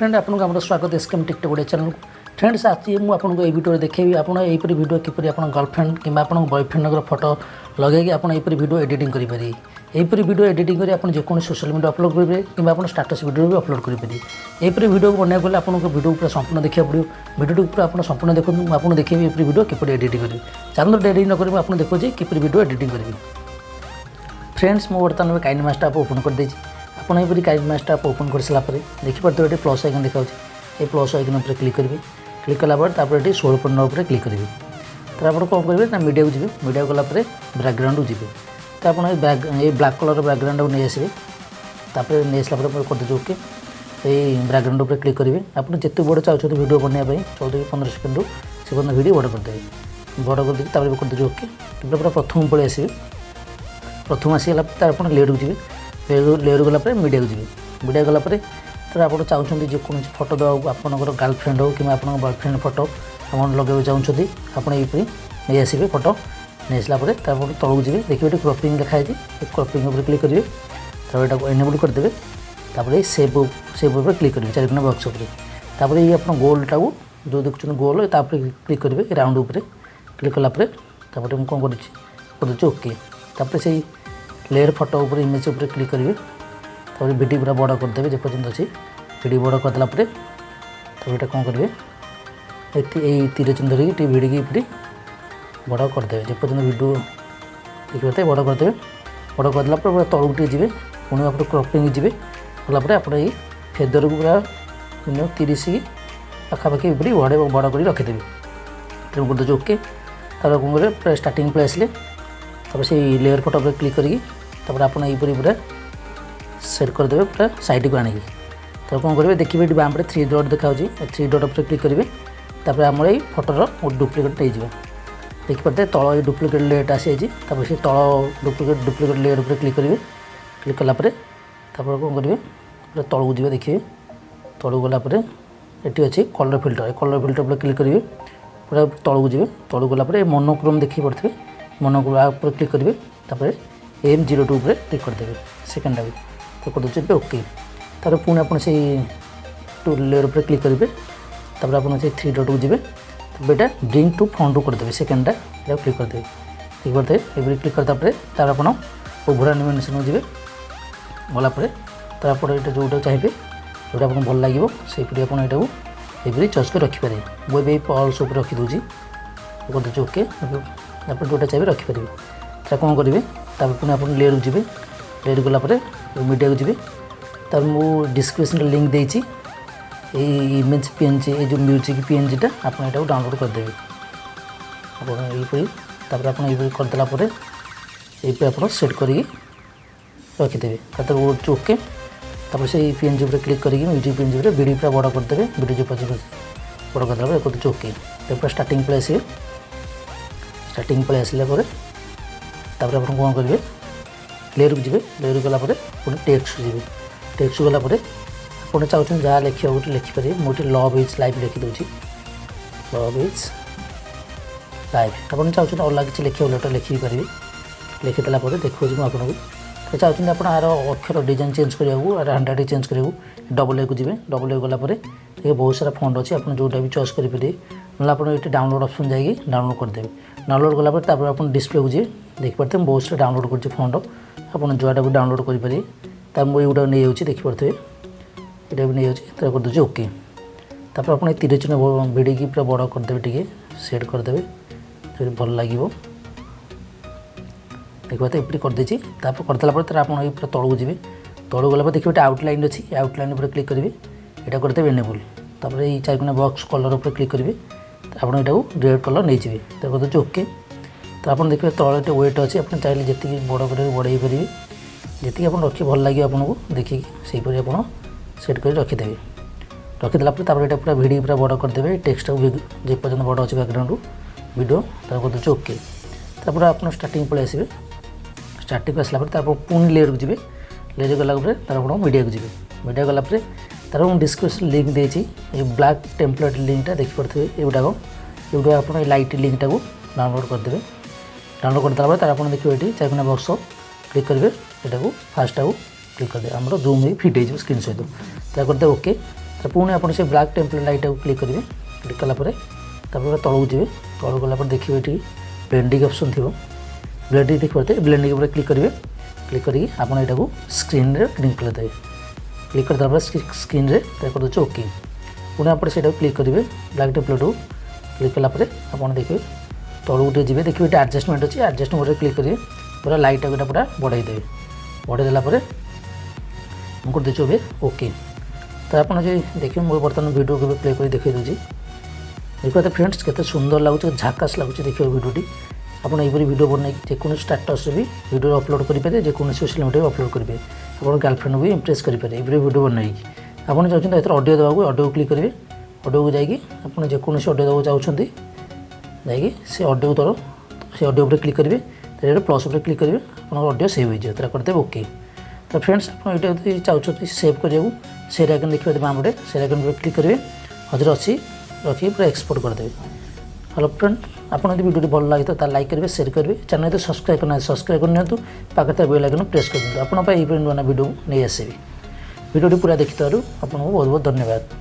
Friend आपको स्वागत scam TikTok Odia channel friends आज मुझे आपको ये वीडियो देखी आप वीडियो किपर आप गर्लफ्रेंड कि बॉयफ्रेंड फोटो लगे आप वीडियो एडिटिंग करेंगे यहीपरी वीडियो एडिटिंग कर आप जो सोशल मीडिया अपलोड करेंगे कि आप स्टाटस वीडियो भी अपलोड करेंगे यहीपरी वीडियो को बनाने आपको वीडियो पूरा संपूर्ण देखा पड़ो वीडियो पूरा आप संपूर्ण देखो आपको देखिए ये वीडियो किपर एडिटिंग करेंगे चैनल डेरी न करेंगे आपको देखो किपर वीडियो एडिटिंग करेंगे फ्रेंड्स मुझे बर्तमान काइनेमास्टर ऐप ओपन कर देती आप यहीपरी काइनेमास्टर ऐप ओपन कर सारापर देखिए ये प्लस आइकन देखा ये प्लस आइकन पर क्लिक करेंगे क्लिक कलापर ये 16 पर क्लिक करेंगे तो आप कौन करेंगे ना मीडिया को जी मीडिया गलापर बैकग्राउंड को जी तो आप ये ब्लैक कलर बैकग्राउंड को नहीं आसवे तापर नहीं आसला कर दीजिए ओके ये बैकग्राउंड पर क्लिक करेंगे आप जिते बड़ चाहते वीडियो बनाने 14-15 सेकेंड से पर्यटन वीडियो बड़ करदेवे बड़ कर देखिए कर दीजिए ओके पूरा प्रथम पलि आसवे प्रथम आसीगला आप लेयर को जी लेयर गलापर मीडिया को जी मीडिया गलापर तो आप चाहते जेको फोटो देवा आपंकर गर्लफ्रेंड हो कि बॉयफ्रेंड फोटो आप लगे चाहते आप यहीपरी नहीं आसवे फोटो नहीं आसला तलक जी देखिए ये क्रॉपिंग लिखाई क्रॉपिंग उपर क्लिक करेंगे तो यहाँ एनेबल करदे तापर सेव उपर क्लिक करेंगे 4 कोना बॉक्स उपर ये आप गोलटा को जो देखुं गोल क्लिक करेंगे राउंड उपर क्लिक कलापर मुझे कौन कर ओके तापर से लेयर फोटो उपर इमेज उपर क्लिक करेंगे तापर वीडियो पूरा बड़ा करदे जो पर्यटन अच्छी वीडियो बड़ा करदेला तो यहाँ कौन करेंगे ये तीर चिन्ह धरिकी भिड़ी पूरी बड़ा करदे जो पर्यटन वीडियो देखिए बड़ा करदे बड़ा करदेला पूरा तलू टे जी पुणी आप क्रॉपिंग जी गलापर आप फेदर को पूरा मिनिमम 30 पाखापाखि पूरी बड़ा कर रखिदेवी तेणु कर दे ओके तार कौन करेंगे पूरा स्टार्टिंग पे आसिले तापर से लेयर फोटो पर क्लिक करेंगे तापर आप यहीपरी पूरा सेट करदे पूरा साइड को आनिकी तो कौन करेंगे देखिए ये बाम 3 डॉट देखा 3 डॉट पर क्लिक करेंगे तापर आम ये फोटोर डुप्लिकेट नहीं देखिए तल ये डुप्लिकेट लेयर आसी जाइए से तल डुप्लिकेट लेयर पर क्लिक करेंगे क्लिक कलापर तापर कौन करेंगे पूरा तलू जी देखिए तलू गलापर ये अच्छी कलर फिल्टर पर क्लिक करेंगे पूरा तलू जी तलू गलापर मोनोक्रोम देखिए पड़े मोनोक्रोम पर क्लिक करेंगे तापर M02 पर क्लिक करदे सेकेंड भी तो कर दे ओके तापर पुणी आप टू लेयर पर क्लिक करेंगे तापर आप 3 डॉट को जी तो यहाँ ब्रिंग टू फ्रंट को करदे सेकेंडा ये क्लिक करदे ये क्लिक करता तार आप ओभर एनिमेशन को जी गलापर तो आप जो चाहिए जोटा आपको भल लगे से आप ये चॉइस कर रखिपारे मुझे पल्स उपर रखीदे कर दे ओके आप जोटा चाहिए रखिपारे तो कौन करेंगे तापर पुणी आप लेयर को जी लेयर गलापर मीडिया को जी तब मुझे डिस्क्रिप्शन लिंक देती इमेज PNG ये जो म्यूजिक PNG आप डाउनलोड करदेवे यहीपरी तापर आप यहीपरी करदेला ये आप सेट कर रखिदेवे तापर ओके तापर से PNG पर क्लिक करेंगे म्यूजिक PNG पर वीडियो पूरा बड़ा करदे वीडियो जो पची बड़ा करदेला कर ओके पूरा स्टार्टिंग पे आसवे स्टार्टिंग पे आसला तापर आप कौन करेंगे लेयर को जी लेयर गलापर पुणी टेक्स्ट जी टेक्स्ट गलापर आप चाहते जहाँ लिखा गोटे लिखिपारे मुझे लव इज लाइफ लिखिदे लव इज लाइफ आप चाहते अलग किसी लिखा लेटर लिखिपारे लिखिदेला देखो आपको तो चाहते आप अक्षर डिजाइन चेंज करा हैंड राइटिंग चेंज करा डबल ए को जी डबल ए गलापर ये बहुत सारा फंड अच्छे आप जोटा भी चॉइस करेंगे ना आप ये डाउनलोड ऑप्शन जाइए डाउनलोड करदेवे डाउनलोड गलापर आप डिस्प्ले को जी देखिए बहुत सारा डाउनलोड कर फंड आप जोटा भी डाउनलोड करेंगे तब मुझे यूटा नहीं जाऊँगी देखिपे ये भी नहीं जाऊँगी तो कर दे ओके तापर आप तीर चिन्ह भिड़ी पूरा बड़ा करदे टे सेट करदे तो भल लगे देखिए एपरी करदे तापर करदेला तार आप पूरा तलू जी तलू गला देखिए आउटलाइन अच्छी आउटलाइन पर क्लिक करेंगे यहाँ करदे एनेबल तापर ये 4 कोना बॉक्स कलर पर क्लिक करेंगे आप रेड कलर नहीं जाए तो कर दे ओके तो आप देखिए तले वेट अच्छे आप चाहिए जी बड़ कर बढ़े पारे जी आप रखी भल लगे आपको देखिए से आप सेट कर रखिदेवे रखीदेला यहाँ पूरा वीडियो पूरा बड़ करदे टेक्स्ट जो पर्यटन बड़ अच्छे बैकग्राउंड वीडियो तो कर दे ओके तापर आप स्टार्टिंग पलि आसवे स्टार्टिंग आसला पुणी लेयर को जी लेयर गलापर तार आप मीडिया को जी मीडिया गलापर तार डिस्क्रिप्शन लिंक देती ये ब्लैक टेम्पलेट लिंकटा देखिपे युवाक ये आप लाइट लिंकटा को डाउनलोड करदे डाउनलोड करदेला तार आप देखिए ये 4 कोना बॉक्स क्लिक करेंगे यहाँ फास्ट को क्लिक करदे आम जूम ही फिट हो स्क्रीन सहित तो करदे ओके तो पुणी आप ब्लैक टेम्पलेट लाइट को क्लिक करेंगे क्लिक कलापर तलू जी तलू गलापर देखिए ये ब्लेंडिंग ऑप्शन थी ब्लेंडिंग देखिए ब्लेंडिंग पर क्लिक करेंगे क्लिक करके आप यहाँ स्क्रीन रे क्लिक करदे क्लिक करदेला स्क्रीन रे कर दे ओके पुणी आप क्लिक करेंगे ब्लैक टेम्पलेट को क्लिक कलापर आप देखिए तलू गोटे जी देखिए ये एडजस्टमेंट अच्छी एडजस्टमेंट क्लिक करेंगे पूरा लाइट को पूरा बढ़ाई देवे बढ़ाई देला कर दे ओके तो आप देखिए मुझे बर्तमान वीडियो को प्ले कर देखिए दूसरी देखिए फ्रेंड्स केते सुंदर लगुच झाकास लगुच देखिए वीडियोटी आप यहीपरी वीडियो बनाई जेको स्टाटस भी वीडियो अपलोड करेंगे जेको सोशल मीडिया अपलोड करेंगे आप गर्लफ्रेंड भी इम्प्रेस करेंगे ये वीडियो बनाई आप चाहते हैं ऑडियो देवा ऑडियो क्लिक करेंगे ऑडियो को जाकि आप जेको ऑडियो देवा चाहते जाकि से ऑडियो तर से ऑडियो पर क्लिक करेंगे प्लस पर क्लिक करेंगे आप ऑडियो सेव हो करदे ओके तो फ्रेंड्स आप ये चाहते सेव करा सेयर आइकन देखिए बाम पटे सेयर आइकन पर क्लिक करेंगे हजर अच्छी रखिए पूरा एक्सपोर्ट करदे हेलो फ्रेंड आपको यदि वीडियो भल लगी तो लाइक करेंगे शेयर करेंगे चैनल तो सब्सक्राइब करना सब्सक्राइब करनी पाखे बेल आइकन प्रेस कर दिखाँ आपको ये नुआ वीडियो नहीं आसबि वीडियो पूरा देखिथारू आपको बहुत बहुत धन्यवाद।